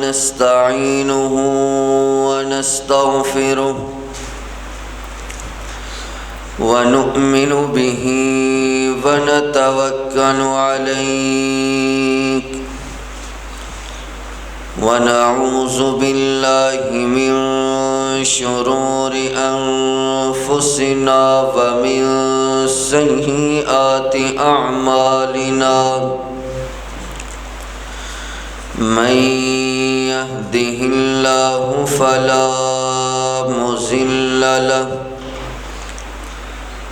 ونستعينه ونستغفره ونؤمن به ونتوكل عليه ونعوذ بالله من شرور أنفسنا ومن سيئات أعمالنا من يهده الله فلا مضل له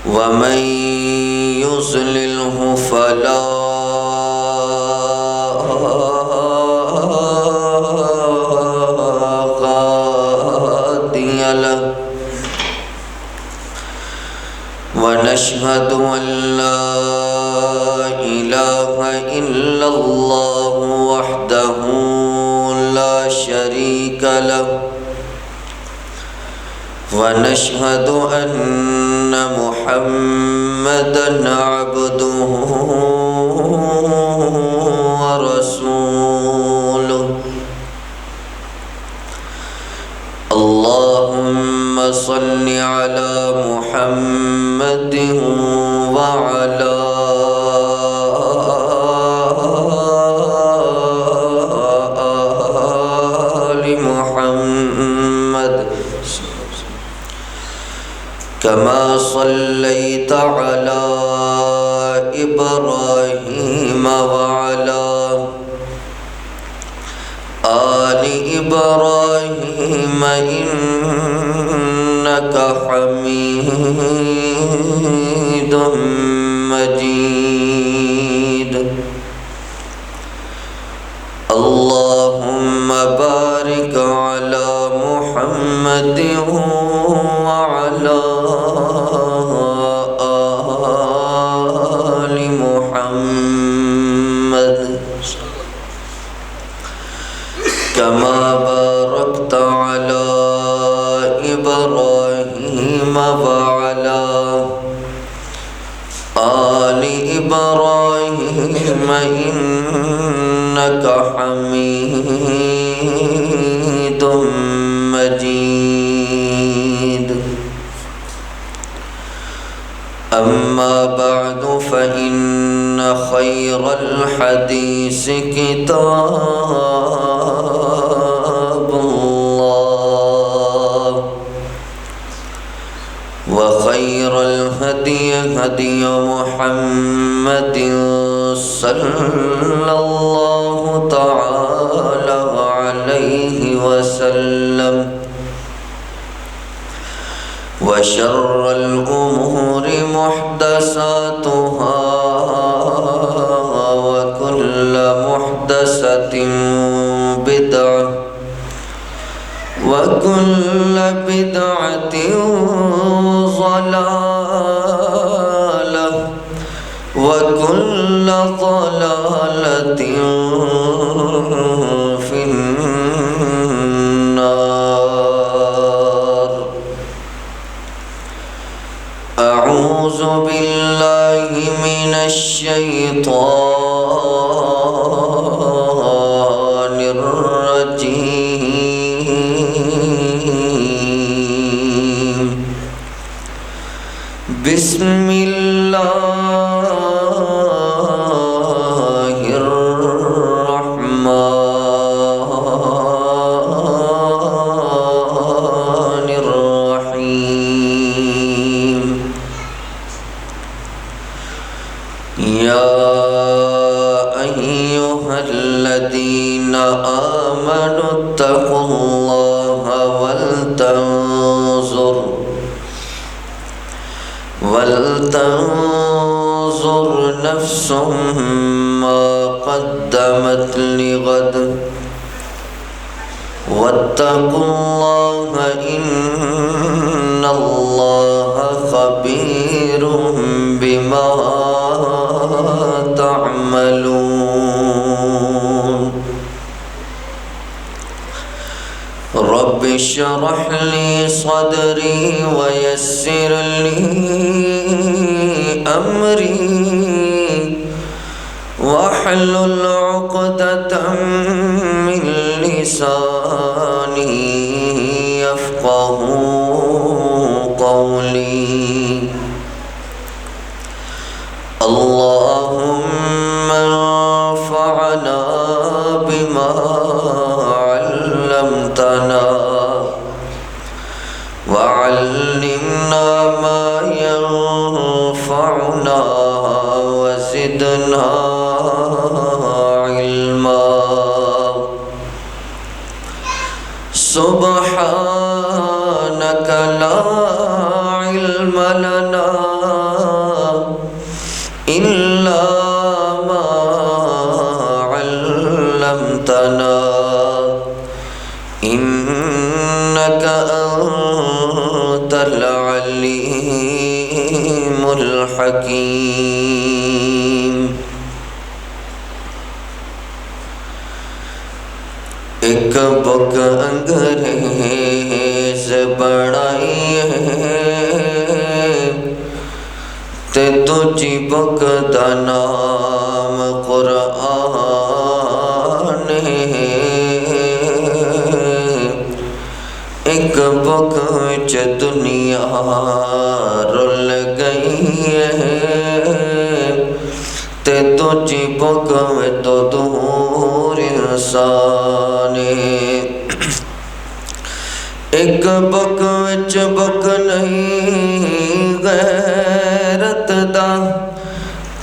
ومن يضلله فلا هادي له ونشهد أن لا إله إلا الله وحده لا شريك له ونشهد أن محمدًا عبده ورسوله اللهم صل على محمد وعلى آل محمد كما صليت على إبراهيم وعلى آل إبراهيم إنك حميد مجيد اللهم بارك على محمد وعلى آل محمد كما باركت على إبراهيم وعلى آل إبراهيم إنك حميد مجيد أما بعد فإن خير الحديث كتاب الله وخير الهدي هدي محمد صلى الله تعالى عليه وسلم وشر الأمور محدثاتها وكل محدثة بدعة وكل بدعة ضلالة وكل ضلالة في النار أعوذ بالله من الشيطان الرجيم بسم الله الرحمن الرحيم يا أيها الذين آمنوا اتقوا الله ولتنظر نفس ما قدمت لغد واتقوا الله إن الله خبير بما تعملون رب اشرح لي صدري ويسر لي أمري واحلل عقدة من بلساني يفقهوا قولي اللهم انفعنا بما علمتنا وعلمنا ما ينفعنا وزدنا علما سبحانك لا علم لنا إلا ما علمتنا إنك أنت العليم الحكيم. ایک بک انگریز بڑائی تے دوجی بک دا نام قرآن ایک بک وچ دنیا رل گئی تے دوجی بک وچ تو دور انسان ایک بک وچ بک نہیں غیرت دا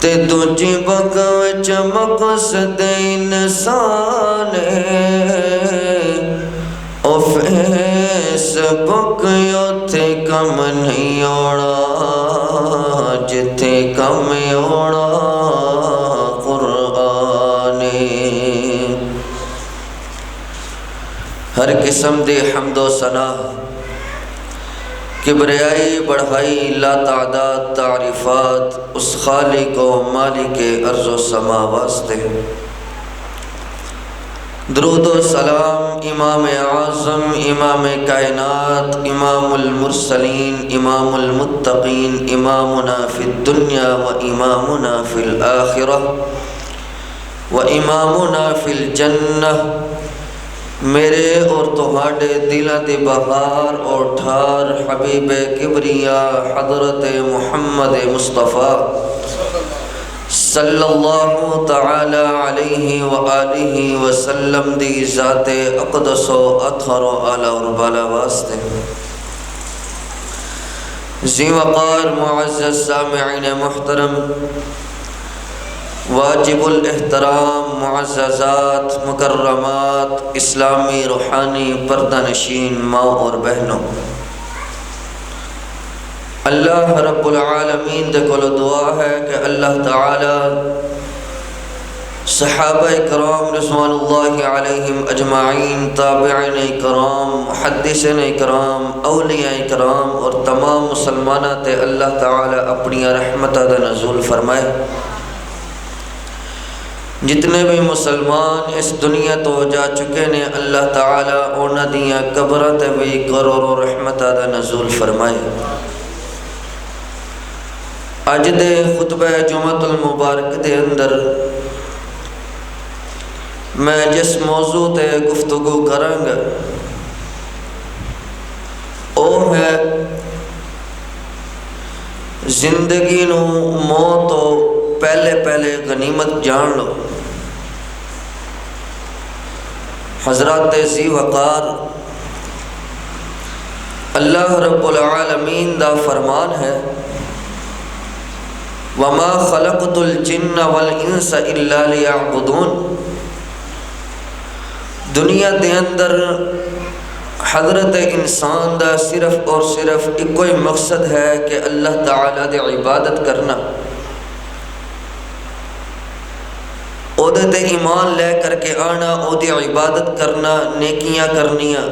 تے دوجی بک وچ مقصد انسان او فیس بک اوتھے کم نہیں ہونا جتھے کم ہونا قرآن. ہر قسم دے حمد و ثنا کبریائی بڑھائی لا تعداد تعریفات اس خالق و مالک ارض و سما واسطے. درود و سلام امام اعظم امام کائنات امام المرسلین امام المتقین امامنا فی الدنیا و امامنا فی الآخرہ و امامنا فی الجنہ میرے اور تمہارے دلوں دی بہار اور ٹھار حبیب کبریا حضرت محمد مصطفیٰ صلی اللہ تعالی علیہ وآلہ وسلم دی ذات اقدس و اطہر و اعلی اور بالا واسطے. ذی وقار معزز سامعین محترم واجب الاحترام معززات مکرمات اسلامی روحانی پردہ نشین ماں اور بہنوں، اللہ رب العالمین دے کول دعا ہے کہ اللہ تعالی صحابہ کرام رضوان اللہ علیہم اجمعین، تابعین کرام، محدثین کرام، اولیاء کرام اور تمام مسلمانہ تے اللہ تعالی اپنی رحمتہ دا نزول فرمائے. جتنے بھی مسلمان اس دنیا تو جا چکے نے اللہ تعالی انہاں دیاں قبراں تے بھی کروڑوں رحمتہ دا نزول فرمائے. اج دے خطبہ جمعۃ المبارک دے اندر میں جس موضوع تے گفتگو کراں گا او ہے زندگی نو موت تو پہلے غنیمت جان لو. حضرات ذی وقار اللہ رب العالمین دا فرمان ہے وَمَا خَلَقْتُ الْجِنَّ وَالْإِنسَ إِلَّا لِيَعْبُدُونَ. دنیا دے اندر حضرت انسان دا صرف اور صرف ایک کوئی مقصد ہے کہ اللہ تعالیٰ دی عبادت کرنا، او دے تے ایمان لے کر کے آنا، او دی عبادت کرنا، نیکیاں کرنیاں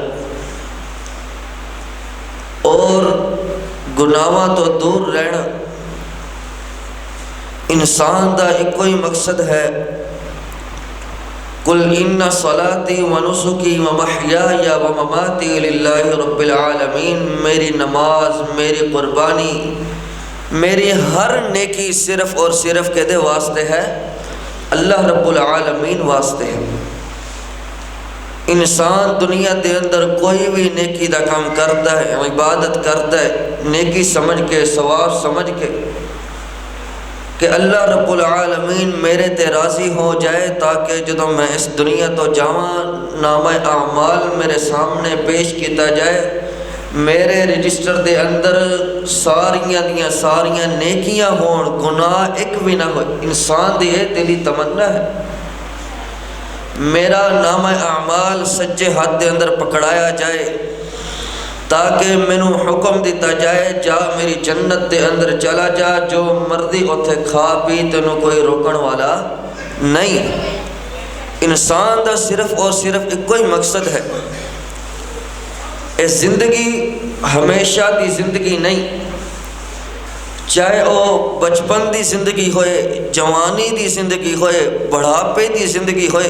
اور گناہاں تو دور رہنا. انسان دا ایک کوئی مقصد ہے قُلْ إِنَّ صَلَاتِي وَنُسُكِي وَمَحْيَايَ وَمَمَاتِي لِلَّهِ رَبِّ الْعَالَمِينَ. میری نماز، میری قربانی، میری ہر نیکی صرف اور صرف کدے واسطے ہے؟ اللہ رب العالمین واسطے ہے. انسان دنیا دے اندر کوئی بھی نیکی دا کام کرتا ہے، عبادت کرتا ہے نیکی سمجھ کے، ثواب سمجھ کے کہ اللہ رب العالمین میرے تے راضی ہو جائے، تاکہ جدوں میں اس دنیا تو جاواں نامہ اعمال میرے سامنے پیش کیتا جائے، میرے رجسٹر دے اندر ساریاں نیکیاں ہون، گناہ ایک بھی نہ ہوئے۔ انسان دی یہ دلی تمنا ہے میرا نامہ اعمال سجے ہاتھ دے اندر پکڑایا جائے، تاکہ مینوں حکم دیتا جائے جا میری جنت دے اندر چلا جا، جو مرضی اتھے کھا پی، تینوں کوئی روکن والا نہیں۔ انسان دا صرف اور صرف ایک کوئی مقصد ہے، اے زندگی ہمیشہ دی زندگی نہیں، چاہے وہ بچپن دی زندگی ہوئے، جوانی دی زندگی ہوئے، بڑھاپے دی زندگی ہوئے۔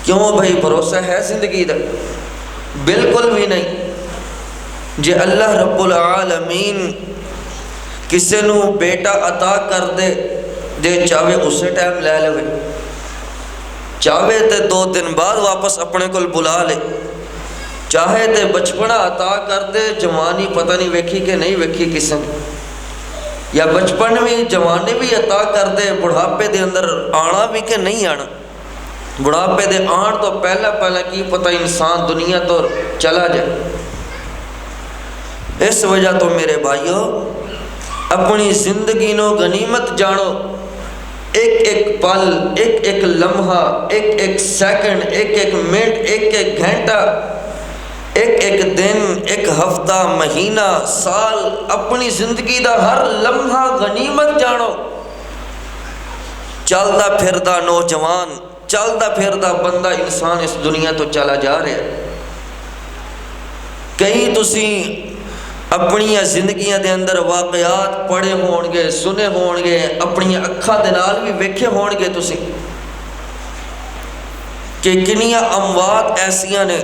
کیوں بھائی بھروسہ ہے زندگی دا؟ بالکل بھی نہیں۔ جے اللہ رب العالمین کسے نو بیٹا عطا کر دے، جے چاہے اسے ٹائم لے لے، چاہے تے 2 دن بعد واپس اپنے کول بلا لے، چاہے تے بچپنا عطا کر دے، جوانی پتہ نہیں ویکھی کہ نہیں ویکھی کسے نے، یا بچپن بھی جوانی بھی عطا کر دے، بڑھاپے دے اندر آنا بھی کہ نہیں آنا۔ بڑھاپے دے آن تو پہلا کی پتہ انسان دنیا تو چلا جائے۔ اس وجہ تو میرے بھائیو اپنی زندگی نو غنیمت جانو، ایک ایک پل، ایک ایک لمحہ، ایک ایک سیکنڈ، ایک ایک منٹ، ایک ایک گھنٹہ، ایک ایک دن، ایک ہفتہ، مہینہ، سال، اپنی زندگی دا ہر لمحہ غنیمت جانو۔ چلدا پھردا نوجوان، چلدا پھردا بندہ انسان اس دنیا تو چلا جا رہا ہے۔ کئی تسی اپنی زندگیاں دے اندر واقعات پڑھے ہون گے، سنے ہون گے، اپنی اکھاں دے نال بھی ویکھے ہون گے تسی کہ کنیاں اموات ایسیاں نے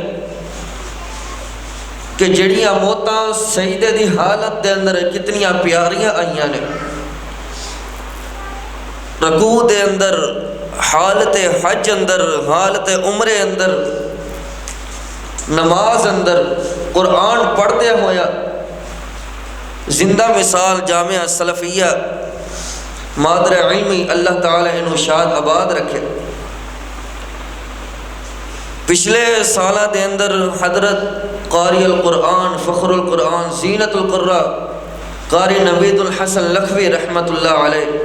کہ جڑیاں موتاں سجدے دی حالت دے اندر کتنیاں پیاریاں آئیاں نے، رکوع دے اندر، حالت حج اندر، حالت عمرے اندر، نماز اندر، قرآن پڑھتے ہویا۔ زندہ مثال جامعہ سلفیہ مادر علمی، اللہ تعالیٰ انہوں شاد آباد رکھے۔ پچھلے سالہ دے اندر حضرت قاری القرآن، فخر القرآن، زینت القراء قاری نوید الحسن لکھوی رحمت اللہ علیہ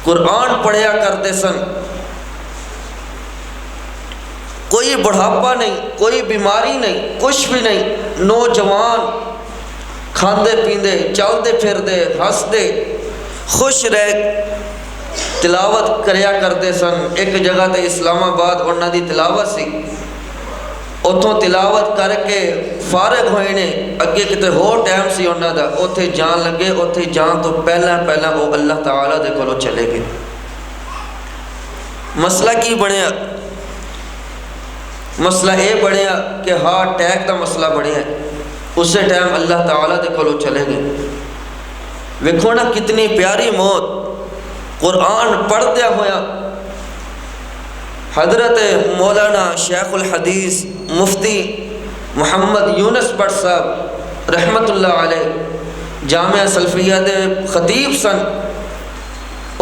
قرآن پڑھیا کرتے سن۔ کوئی بڑھاپا نہیں، کوئی بیماری نہیں، کچھ بھی نہیں، نوجوان کھاندے پیندے، چلدے پھردے، ہسدے، خوش رہ تلاوت کریا کرتے سن۔ ایک جگہ تے اسلام آباد انہاں دی تلاوت سی، اتھوں تلاوت کر کے فارغ ہوئے نے، اگے کتے ہو ٹائم سی انہاں دا، اتھے جان لگے، اتھے جان تو پہلا وہ اللہ تعالیٰ دے کولوں چلے گئے۔ مسئلہ کی بنیا؟ مسئلہ اے بنیا کہ ہارٹ اٹیک دا مسئلہ بنیا، اسے ٹائم اللہ تعالیٰ دے کولوں چلے گئے۔ ویکھو نا کتنی پیاری موت، قرآن پڑھدیا ہویا۔ حضرت مولانا شیخ الحدیث مفتی محمد یونس بٹ صاحب رحمت اللہ علیہ جامعہ سلفیہ دے خطیب سن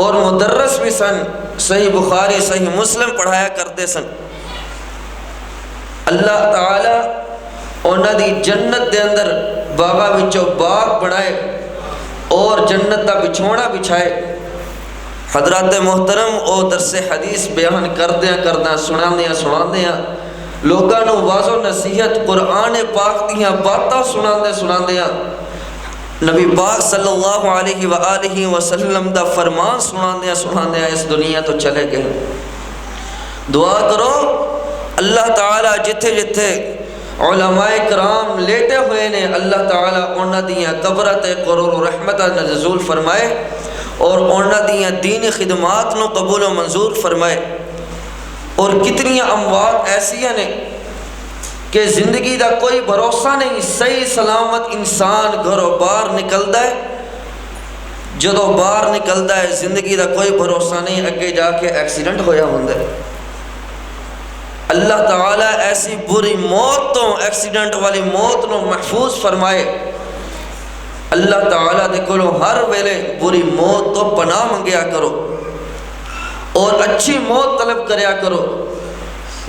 اور مدرس بھی سن، صحیح بخاری صحیح مسلم پڑھایا کرتے سن۔ اللہ تعالیٰ انہاں دی جنت دے اندر باغاں وچوں باغ بنائے اور جنت دا بچھونا بچھائے۔ حضرات محترم او درس حدیث بیان کردیاں سناندیاں لوگاں نو واضح و نصیحت قرآن پاک دیاں باتاں سناندیاں نبی پاک صلی اللہ علیہ وآلہ وسلم دا فرمان سناندیاں اس دنیا تو چلے گئے۔ دعا کرو اللہ تعالیٰ جتھے جتھے علماء کرام لیٹے ہوئے نے، اللہ تعالیٰ انہاں دیاں قبراں تے قرور و رحمت نزول فرمائے اور انہاں دیاں دینی خدمات نو قبول و منظور فرمائے۔ اور کتنی اموات ایسیاں نے کہ زندگی دا کوئی بھروسہ نہیں، صحیح سلامت انسان گھروں باہر نکلدا ہے، جدوں باہر نکلدا ہے زندگی دا کوئی بھروسہ نہیں، اگے جا کے ایکسیڈنٹ ہویا ہوندا ہے۔ اللہ تعالیٰ ایسی بری موت تو ایکسیڈنٹ والی موت نو محفوظ فرمائے۔ اللہ تعالیٰ دے کولو ہر ویلے بری موت تو پناہ منگیا کرو اور اچھی موت طلب کریا کرو۔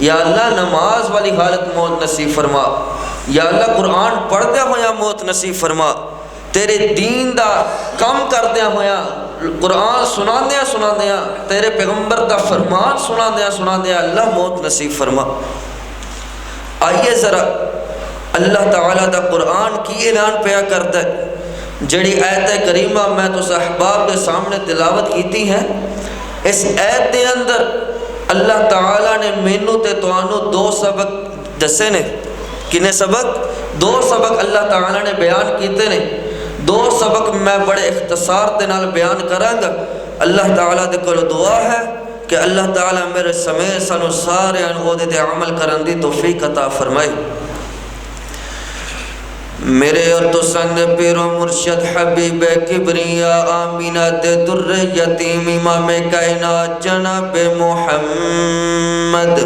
یا اللہ نماز والی حالت موت نصیب فرما، یا اللہ قرآن پڑھدیا ہویا موت نصیب فرما، تیرے دین دا کم کردیا ہویا، قرآن سناندیا تیرے پیغمبر دا فرمان سناندیا اللہ موت نصیب فرما۔ آئیے ذرا اللہ تعالیٰ دا قرآن کی اعلان پیا کرتا ہے، جڑی آیت کریمہ میں تو احباب کے سامنے تلاوت کیتی ہے۔ اس آیت دے اندر اللہ تعالیٰ نے مینوں تے توانوں دو سبق دسے نے۔ کنے سبق؟ دو سبق اللہ تعالیٰ نے بیان کیتے نے۔ دو سبق میں بڑے اختصار دے نال بیان کراں گا۔ اللہ تعالیٰ دے کول دعا ہے کہ اللہ تعالیٰ میرے سمیت سانو سارے انہودے تے عمل کرن دی توفیق عطا فرمائے۔ میرے اور تو سنگ پیر و مرشد حبیب کبریا آمینہ دے در یتیم امام کائنات جناب محمد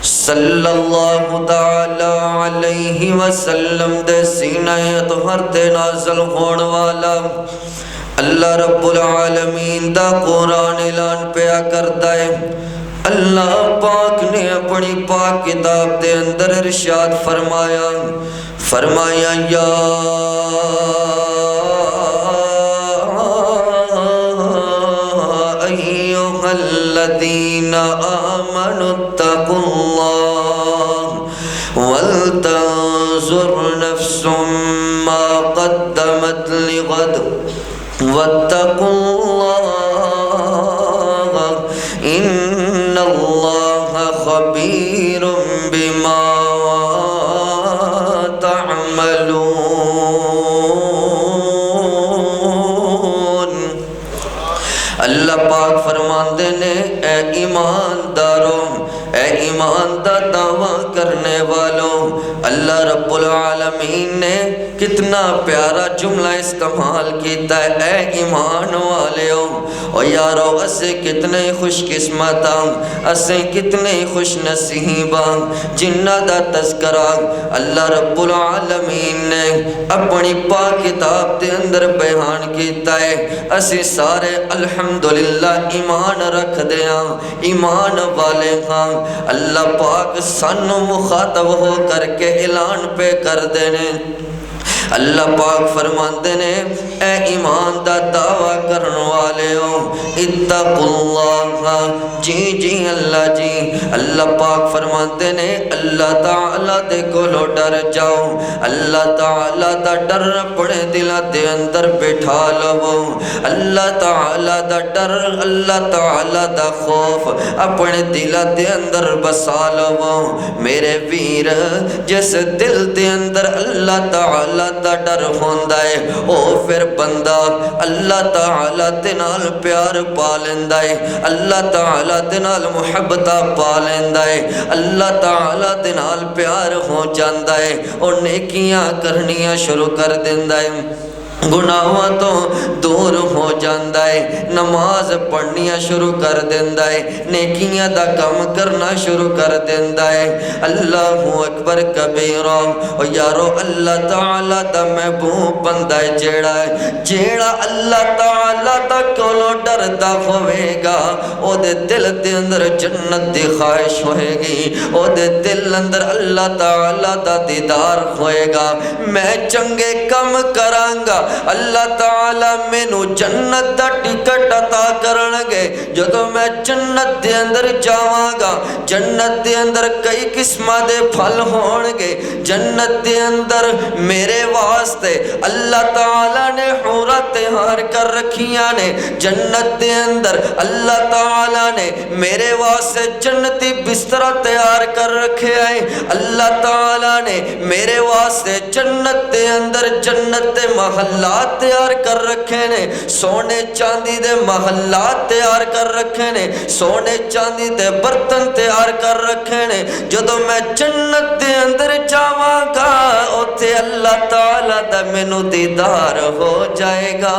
صلی اللہ تعالی علیہ وسلم دے سینہ اطہر تے نازل ہون والا اللہ رب العالمین دا قرآن اعلان پیا کرتا ہے۔ اللہ پاک نے اپنی پاک کتاب دے اندر ارشاد فرمایا یا ایھا الذین آمنوا اتقوا اللہ ولتنظر نفس ما قدمت لغد واتقوا اللہ ان اللہ خبیر بما تعملون۔ اللہ پاک فرماندے نے اے ایمانداروں، اے ایمان دا دعویٰ کرنے والوں، اللہ رب العالمین نے کتنا پیارا جملہ استعمال کیتا ہے، اے ایمان والیوں۔ اور یارو اسے کتنے خوش قسمتاں، اسے کتنے خوش نصیباں جنہ دا تذکرہ اللہ رب العالمین نے اپنی پاک کتاب دے اندر بیان کیتا ہے۔ اسے سارے الحمدللہ ایمان رکھ دیاں، ایمان والے ہاں۔ اللہ پاک سانو مخاطب ہو کر کے اعلان پہ کر دینے۔ اللہ پاک فرماندے نے اے ایمان دا دعویٰ کرن والے ہو اتقوا اللہ، جی اللہ جی۔ اللہ پاک فرماندے نے اللہ تعالیٰ دے کولو ڈر جاؤ، اللہ تعالیٰ دا ڈر اپنے دلہ دے اندر بٹھا لو، اللہ تعالیٰ دا ڈر، اللہ تعالیٰ دا خوف اپنے دلہ دے اندر بسا لو۔ میرے ویر جس دل دے اندر اللہ تعالیٰ دا ڈر ہوندا ہے او پھر بندہ اللہ تعالیٰ دے نال پیار پا لیندا ہے، اللہ تعالیٰ دے نال محبت پا لیندا ہے، اللہ تعالیٰ دے نال پیار ہو جاندا ہے، اور نیکیاں کرنیاں شروع کر دیندا ہے، گناہاں تو دور ہو جاندا ہے، نماز پڑھنیاں شروع کر دیندا ہے، نیکیاں دا کم کرنا شروع کر دیندا ہے۔ اللہ اکبر کبیرہ۔ اور یارو اللہ تعالیٰ دا محبوب بندہ جیڑا اللہ تعالیٰ دا کولو ڈردا ہوئے گا، او دے دل دے اندر جنت دی خواہش ہوئے گی، او دے دل اندر اللہ تعالیٰ دا دیدار ہوئے گا۔ میں چنگے کم کرانگا، اللہ تعالیٰ میں نو جنت دا ٹکٹ عطا کرنگے۔ جدو میں جنت دے اندر جاواں گا، جنت دے اندر کئی قسمہ دے پھل ہونگے، جنت دے اندر میرے واسطے اللہ تعالیٰ نے حورہ تیار کر رکھیاں نے، جنت دے اندر اللہ تعالیٰ نے میرے واسطے جنتی بسترہ تیار کر رکھے آئے، اللہ تعالیٰ نے میرے واسطے جنت دے اندر جنت محلات تیار کر رکھے نے، سونے چاندی دے محلات تیار کر رکھے نے، سونے چاندی دے برتن تیار کر رکھے نے۔ جدو میں جنت دے اندر جاواں گا، اوتھے اللہ تعالیٰ دا مینوں دیدار ہو جائے گا۔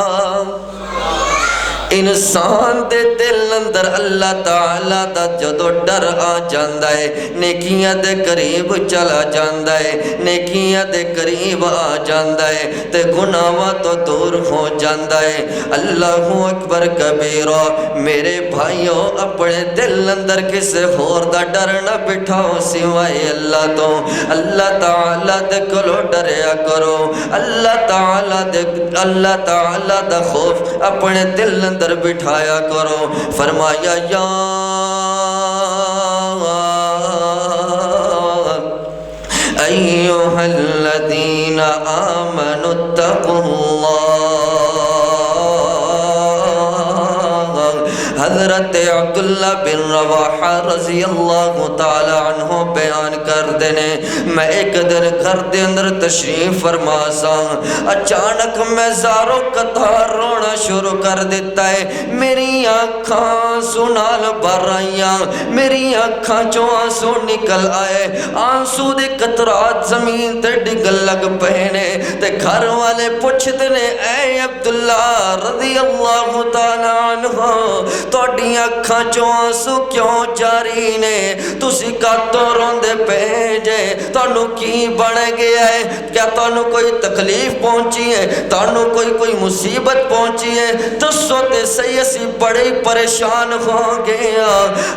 انسان دے دل اندر اللہ تعالیٰ دا جدو ڈر آ جاندا ہے نیکیاں دے قریب چلا جاندا ہے نیکیاں دے قریب آ جاندا ہے تے گناہاں تو دور ہو جاندا ہے۔ اللہ اکبر کبیرہ۔ میرے بھائیوں اپنے دل اندر کسے ہور دا ڈر نہ بٹھاؤ سوائے اللہ تو۔ اللہ تعالیٰ دے کولو ڈریا کرو، اللہ تعالیٰ دا خوف اپنے دل اندر بٹھایا کرو۔ فرمایا یا ایھا الذین آمنوا اتقوا اللہ۔ حضرت عبداللہ بن رواحہ رضی اللہ تعالی عنہ بیان کر دینے میں ایک دن گھر دے اندر تشریف فرما سا، اچانک میں زاروں قطار رونا شروع کر دیتا ہے، میری آنکھاں سنال بھر آئیاں، میری آنکھاں چوں آنسو نکل آئے، آنسو دے قطرات زمین تے ڈگل لگ پہنے تے گھر والے پوچھتے نے اے عبداللہ رضی اللہ تعالی عنہ توڑی اکھاں چوں آنسو کیوں جاری نے، تسی کاتوں روندے پیجے، تانوں کی بن گیا ہے، کیا تانوں کوئی تکلیف پہنچی ہے، تانوں کوئی مصیبت پہنچی ہے؟ دسو تے صحیح اسی بڑے پریشان ہو گیا۔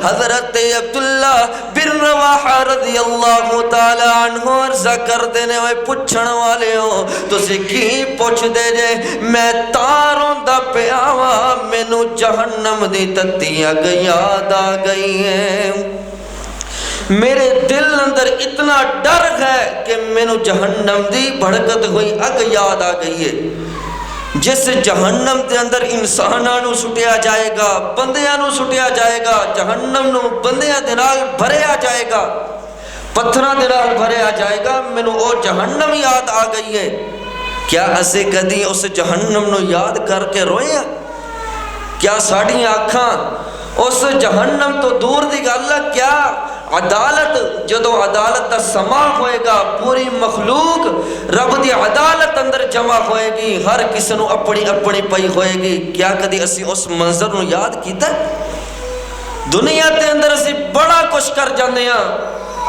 حضرت عبداللہ بن رواحہ رضی اللہ تعالی عنہ عرضہ کر دینے ہوئے پوچھن والے ہو تسی کی پوچھ دے جے، میں تاروں دا پیاوا مینو جہنم دی تتی اگ یاد آ گئی ہے، میرے دل اندر اتنا ڈر ہے کہ مینو جہنم دی بھڑکت ہوئی اگ یاد آ گئی ہے، جس جہنم دے اندر انساناں نو سٹیا جائے گا، بندیاں نو سٹیا جائے گا، جہنم نو بندیاں دے نال بھریا جائے گا، پتھراں دے نال بھریا جائے گا، مینو او جہنم یاد آ گئی ہے۔ کیا اسے کدی اس جہنم نو یاد کر کے روئے؟ کیا ساڑی آنکھاں اس جہنم تو دور دی گل ہے؟ کیا عدالت جدو عدالت دا سما ہوئے گا پوری مخلوق رب دی عدالت اندر جمع ہوئے گی، ہر کسی نو اپنی اپنی پئی ہوئے گی، کیا کدی اسی اس منظر نو یاد کیتا ہے؟ دنیا دے اندر اسی بڑا کچھ کر جاندے ہیں،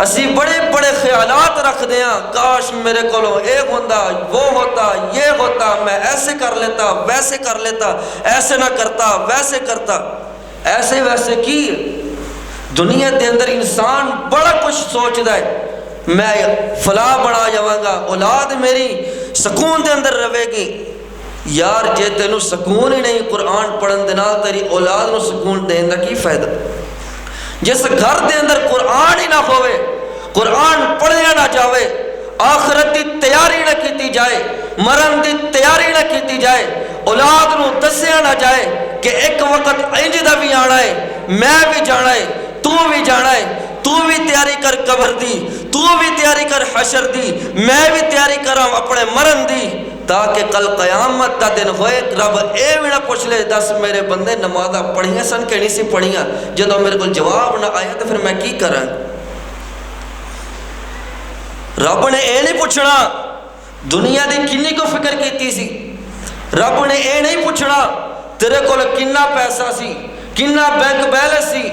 اسی بڑے بڑے خیالات رکھ دیں، کاش میرے کولو اے ہوتا وہ ہوتا یہ ہوتا، میں ایسے کر لیتا ویسے کر لیتا، ایسے نہ کرتا ویسے کرتا، ایسے ویسے کی دنیا دے اندر انسان بڑا کچھ سوچ دا ہے، میں فلاں بنا جاواں گا، اولاد میری سکون دے اندر رہے گی۔ یار جے تینوں سکون ہی نہیں قرآن پڑھن دے نال تیری اولاد نو سکون دین دا کی فائدہ؟ جس گھر دے اندر قرآن ہی نہ ہوئے، قرآن پڑھیا نہ جاوے، آخرت دی تیاری نہ کیتی جائے، مرن دی تیاری نہ کیتی جائے، اولاد نو دسیا نہ جائے کہ ایک وقت انج دا بھی آنا ہے، میں بھی جانا ہے، تو بھی جانا ہے، تو بھی تیاری کر قبر دی، تو بھی تیاری کر حشر دی، میں بھی تیاری کراں اپنے مرن دی، تاکہ کل قیامت دا دن ہوئے رب اے بھی نہ پوچھ لے دس میرے بندے نمازہ پڑھیاں سن کہ نہیں سی پڑھیاں، جدو میرے کو جواب نہ آیا تو پھر میں کی کریں؟ رب نے اے نہیں پوچھنا دنیا دی کنی کو فکر کیتی سی، رب نے اے نہیں پوچھنا تیرے کو کنا پیسہ سی، کنا بینک بیلنس سی،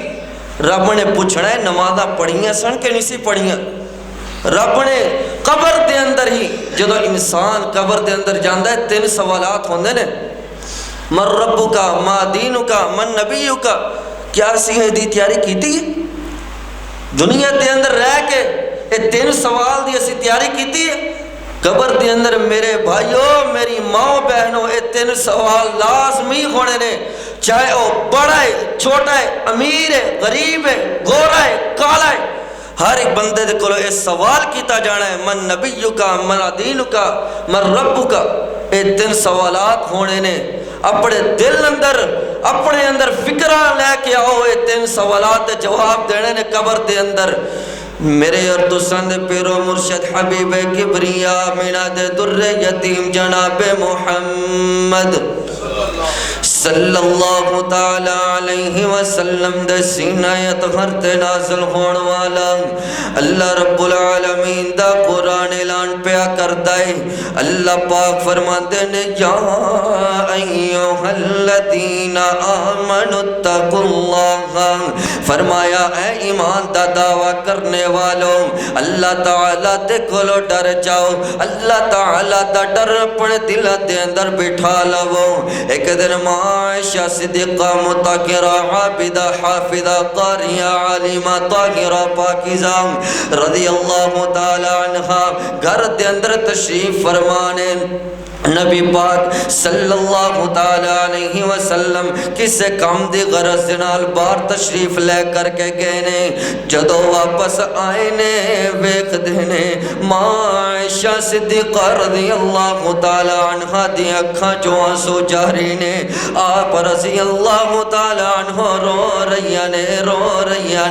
رب نے پوچھنا ہے نمازہ پڑھیاں سن کہ نہیں سی پڑھیاں۔ رب نے قبر دے اندر ہی جدو انسان قبر دے اندر جاندہ ہے 3 سوالات ہوندے نے، من ربکا، ما دینکا، من نبیکا، کیا سی ہے دی تیاری کیتی ہے؟ دنیا دے اندر رہ کے یہ 3 سوال دی اسی تیاری کیتی ہے؟ قبر دے اندر میرے بھائیوں میری ماں بہنوں یہ 3 سوال لازمی ہونے نے، چاہے وہ بڑا ہے چھوٹا ہے امیر ہے غریب ہے گورا ہے کالا ہے، ہر ایک بندے دے کولو یہ سوال کیتا جانا ہے، من نبیکا، من دینکا، من ربکا، یہ 3 سوالات ہونے نے۔ اپنے دل اندر اپنے اندر فکرہ لے کے آؤ، یہ 3 سوالات دے جواب دینے نے قبر دے اندر۔ میرے اور دوستان دے پیرو مرشد حبیب کبریاء مینہ دے در یتیم جناب محمد صلی اللہ تعالی علیہ وسلم دے سینہ اطہر تے نازل ہون والا اللہ رب العالمین دا قرآن اعلان پیا کردا ہے۔ اللہ پاک فرماندے نے یا ایھا الذین آمنوا اتقوا اللہ، فرمایا اے ایمان دا دعویٰ کرنے والوں اللہ تعالیٰ دے کولو ڈر جاؤ، اللہ تعالیٰ دا ڈر اپنے دل دے اندر بٹھا لو۔ ایک دن عائشہ صدیقہ مطہرہ عابدہ حافظہ قاریہ عالمہ طاہرہ پاکیزہ رضی اللہ تعالی عنہا گھر دے اندر تشریف فرمانے، نبی پاک صلی اللہ تعالی علیہ وسلم کسے کام دی غرض نال باہر تشریف لے کر کے گئے نے، جدو واپس آئے نے ویکھ دینے عائشہ صدیقہ رضی اللہ تعالی عنہ دی اکھاں جو آنسو جاری نے، آپ رضی اللہ تعالی عنہ رو رہیاں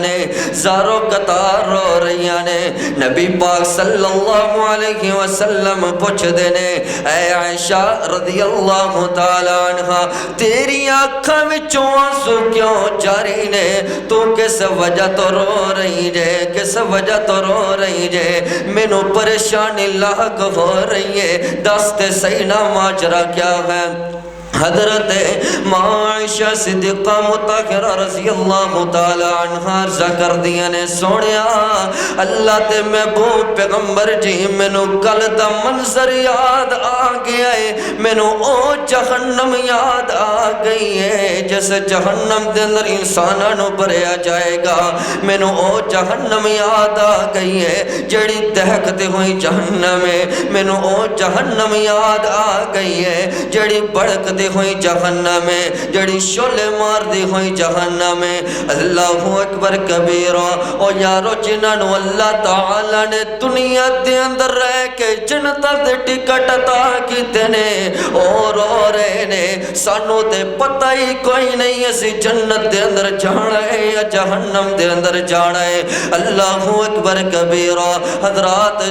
نے زارو قطار رو رہیاں نے۔ نبی پاک صلی اللہ علیہ وسلم پوچھ دینے اے عائشہ رضی اللہ تعالی عنہ تیری آنکھاں وچوں آنسو کیوں جاری نے، تو کس وجہ تو رو رہی جے، کس وجہ تو رو رہی جے، مینوں پریشانی لاحق ہو رہی ہے، دستے صحیح نہ ماجرا کیا ہے۔ حضرت عائشہ صدیقہ مطہرہ رضی اللہ تعالی عنہ عرض کر دیا نے سونیا اللہ تے محبوب پیغمبر جی مینوں کل دا منظر یاد آ گیا ہے، مینوں او جہنم یاد آ گئی ہے جس جہنم دے اندر انساناں نوں بھریا جائے گا، مینوں او جہنم یاد آ گئی ہے جڑی دہکدی ہوئی جہنم ہے، مینوں او جہنم یاد آ گئی ہے جڑی بھڑکدی ہوئی جہنم ہے، جڑی شعلے مار دی ہوئی جہنم ہے۔ اللہ اکبر کبیرہ، او یارو جنہاں نوں اللہ تعالی نے دنیا دے اندر رہ کے جنت دے ٹکٹ عطا کیتے نے اور رہے نے، سانوں تے پتہ ہی کوئی نہیں اسی جنت دے اندر جانا ہے یا جہنم دے اندر جانا ہے۔ اللہ اکبر کبیرہ، حضرات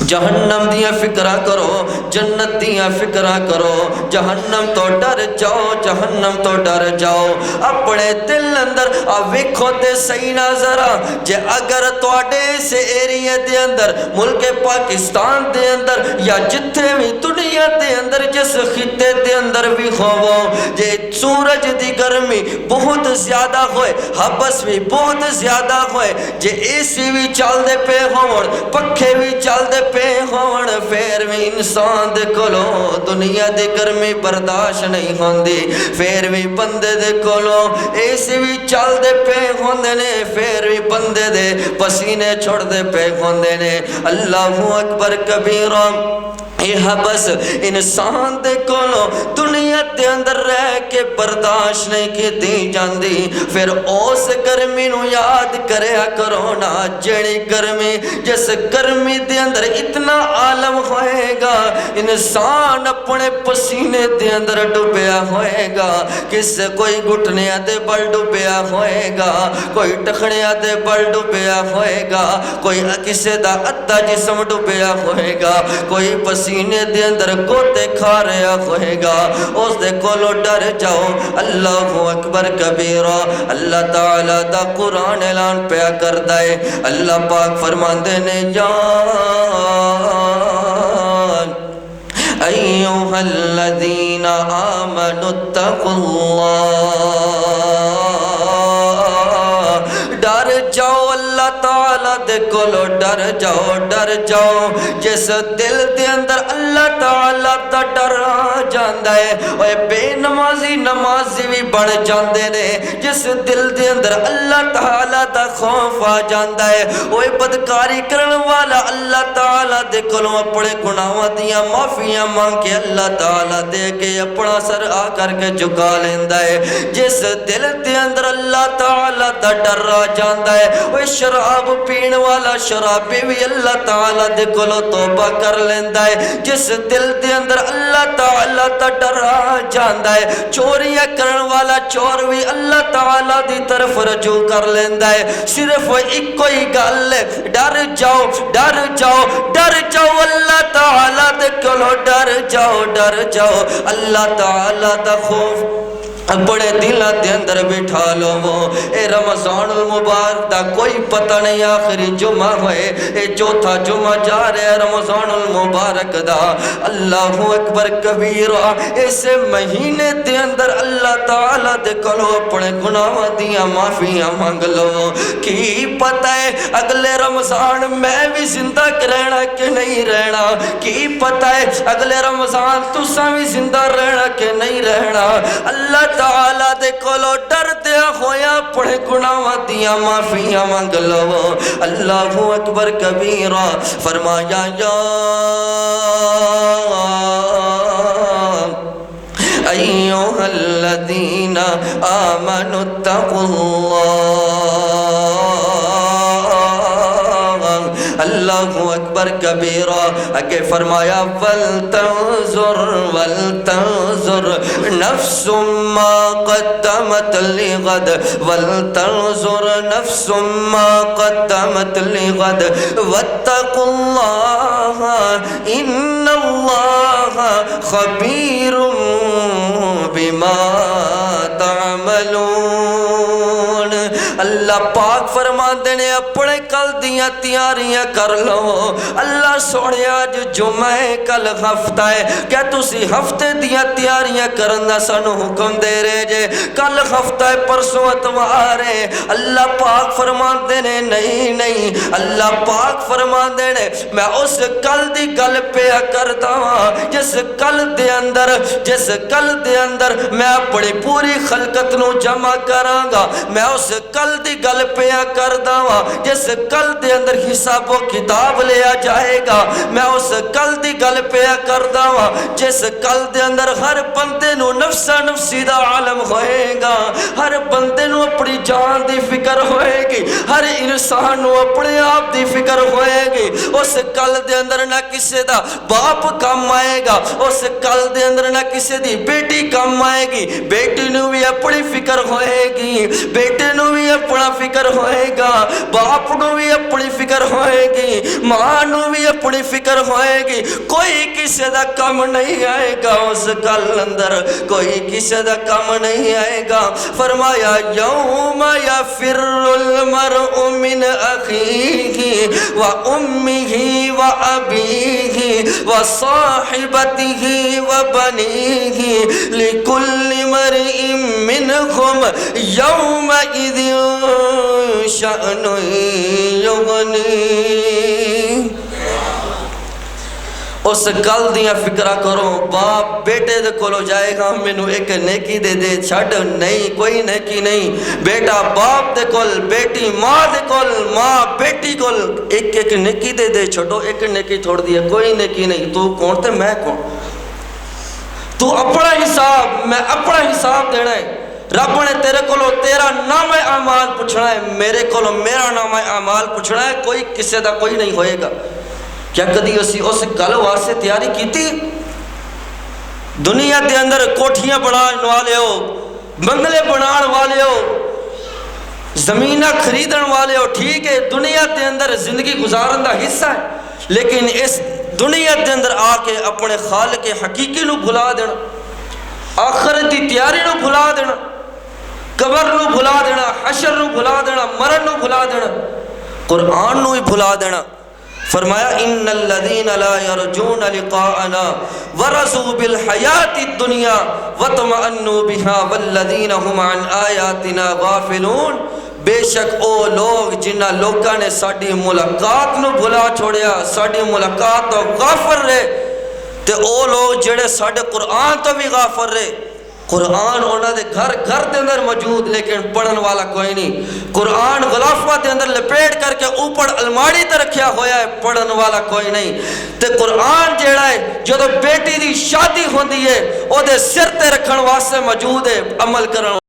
جہنم دیا فکرہ کرو، جنت دیا فکرہ کرو، جہنم تو ڈر جاؤ، جہنم تو ڈر جاؤ، اپنے دل اندر ویکھو تے صحیح نہ ذرا جے اگر تواڈے سے ایریے دے اندر ملک پاکستان دے اندر یا جتھے بھی دنیا دے اندر جس خطے دے اندر بھی ہوو جے سورج دی گرمی بہت زیادہ ہوئے، حبس بھی بہت زیادہ ہوئے، جے اے سی بھی چل دے پے ہون، پکھے بھی چل دے پہ ہون، پھر بھی انسان دے کولو دنیا دے گرمی برداشت نہیں ہوندی، پھر بھی بندے دے کولو اے سی بھی چل دے پہ ہوندے نے، پھر بھی بندے دے پسینے چھوڑ دے پہ ہوندے نے۔ اللہ اکبر کبیرہ، یہ بس انسان دے کولو دنیا دے اندر رہ کے برداشت نہیں کی دی جاندی، پھر اس گرمی نو یاد کریا کرو نا، جڑی گرمی جس گرمی دے اندر اتنا عالم ہوئے گا، انسان اپنے پسینے دے اندر ڈوبیا ہوئے گا، کس کوئی گھٹنیا دے بل ڈوبیا ہوئے گا، کوئی ٹکھنیا دے بل ڈوبیا ہوئے گا، کوئی کسے دا ادھا جسم ڈوبیا ہوئے گا، کوئی پسینے دے اندر گوتے کھا رہا ہوئے گا، اس دے کولو ڈر جاؤ۔ اللہ اکبر کبیرہ، اللہ تعالیٰ دا قرآن اعلان پیا کردا ہے، اللہ پاک فرماندے نے یا ایھا الذین آمنوا اتقوا اللہ، ڈر جاؤ اللہ تعالیٰ دے کولو ڈر جاؤ، ڈر جاؤ، جس دل دے اندر اللہ تعالیٰ دا ڈر آ جاندا ہے، اوے بے نمازی نمازی بھی بڑھ جاندے نے، جس دل دے اندر اللہ تعالیٰ دا خوف آ جاندا ہے، اوے بدکاری کرن والا اللہ تعالیٰ دے کولو اپنے گناہاں دیاں معافیاں مانگ کے اللہ تعالیٰ دے کے اپنا سر آ کر کے جھکا لیندا ہے، جس دل دے اندر اللہ تعالیٰ دا ڈر آ جاندا ہے، وہ شراب پین والا شرابی بھی اللہ تعالیٰ دے کولو توبہ کر لیندا ہے جس دل دے اندر اللہ تعالیٰ دا ڈر آ جاندا ہے چوریاں کرن والا چور بھی اللہ تعالیٰ دی طرف رجوع کر لیندا ہے صرف ایک کوئی گل ہے ڈر جاؤ ڈر جاؤ ڈر جاؤ اللہ تعالیٰ دے کولو ڈر جاؤ اللہ تعالیٰ دا خوف بڑے دلوں دے اندر بٹھا لو اے رمضان المبارک دا کوئی پتہ نہیں آخری جمعہ ہوئے اے چوتھا جمعہ جا رہے رمضان المبارک دا اللہ اکبر کبیرہ اسے مہینے دے اندر اللہ تعالیٰ دے کلو اپنے گناہ دیاں معافیاں مانگ لو کی پتہ ہے اگلے رمضان میں بھی زندہ رہنا کہ نہیں رہنا کی پتہ ہے اگلے رمضان تساں بھی زندہ رہنا کہ نہیں رہنا اللہ تعالیٰ دے کولو ڈر دیا ہویا پڑھے گناہ دیاں معافیاں مانگ لو اللہ اکبر کبیرہ فرمایا یا ایوہا الذین آمنوا اتقوا اللہ اکبر کبیرہ اگے فرمایا وَلْتَنْظُرْ نَفْسٌ مَا قَدَّمَتْ لِغَدْ وَلْتَنْظُرْ نَفْسٌ مَا قَدَّمَتْ لِغَدْ وَاتَّقُوا اللَّهَ إِنَّ اللَّهَ خَبِيرٌ بِمَا تَعْمَلُونَ اللہ پاک فرما دینے اپنے کل دیاں تیاریاں کر لو اللہ سوڑے آج جمعہ کل ہفتہ ہے کیا تسی ہفتے دیاں تیاریاں کرنا سانو حکم دے رہے جے کل ہفتہ ہے پرسوں اتوار ہے اللہ پاک فرما دینے نہیں اللہ پاک فرما دینے میں اس کل دی گل پہ کرتا ہوں جس کل دے اندر میں اپنی پوری خلقت نو جمع کرانگا میں اس کل دی گل پہ کردا ہوں جس کل دے اندر حساب و کتاب لیا جائے گا میں اس کل دی گل پہ کردا ہوں جس کل دے اندر ہر بندے نو نفسا نفسی دا عالم ہوئے گا ہر بندے نو اپنی جان دی فکر ہوئے گی ہر انسان نو اپنے آپ دی فکر ہوئے گی اس کل دے اندر نہ کسی دا باپ کام آئے گا اس کل دے اندر نہ کسی دی بیٹی کام آئے گی بیٹی نو بھی اپنی فکر ہوئے گی بیٹے نو بھی اپنا فکر ہوئے گا باپ نو بھی اپنی فکر ہوئے گی ماں نو بھی اپنی فکر ہوئے گی کوئی کسی دا کم نہیں آئے گا اس کل اندر کوئی کسی دا کم نہیں آئے گا فرمایا یوم یفر المرء من اخیہ و امہ و ابیہ و صاحبتہ و بنیہ لکل مرء منہم یومئذ شأن یغنی اس کل دیاں فکرہ کرو باپ بیٹے دے کولو جائے گا مینو ایک نیکی دے چھڑ نہیں کوئی نیکی نہیں بیٹا باپ دے کول بیٹی ماں دے کول ماں بیٹی کول ایک نیکی دے چھڑو ایک نیکی چھوڑ دیا کوئی نیکی نہیں تو کون تے میں کون تو اپنا حساب میں اپنا حساب دینا ہے رب نے تیرے کولو تیرا نام اعمال پوچھنا ہے میرے کولو میرا نام اعمال پوچھنا ہے کوئی کسی دا کوئی نہیں ہوئے گا کیا کدی اسی اس کل واسطے تیاری کیتی دنیا دے اندر کوٹھیاں بنان والے ہو بنگلے بنان والے ہو زمینہ خریدن والے ہو ٹھیک ہے دنیا دے اندر زندگی گزارن دا حصہ ہے لیکن اس دنیا دے اندر آ کے اپنے خالق حقیقی نو بھلا دینا آخرت دی تیاری نو بھلا دینا قبر نو بھلا دینا حشر نو بھلا دینا مرن نو بھلا دینا قرآن نو ہی بھلا دینا فرمایا ان الذین لا یرجون لقاءنا ورضوا بالحیات الدنیا وطمئنوا بها والذین هم عن آیاتنا غافلون بے شک او لوگ جنہ لوگاں نے ساڑی ملاقات نو بھلا چھوڑیا ساڑی ملاقات تو غافر رہے تے او لوگ جڑے ساڑے قرآن تو بھی غافر رہے قرآن انہاں دے گھر دے اندر موجود لیکن پڑھن والا کوئی نہیں قرآن غلافہ دے اندر لپیٹ کر کے اوپر الماری تے رکھیا ہویا ہے پڑھن والا کوئی نہیں تے قرآن جیڑا ہے جو بیٹی دی شادی ہوندی ہے او دے سر تے رکھن واسطے موجود ہے عمل کرن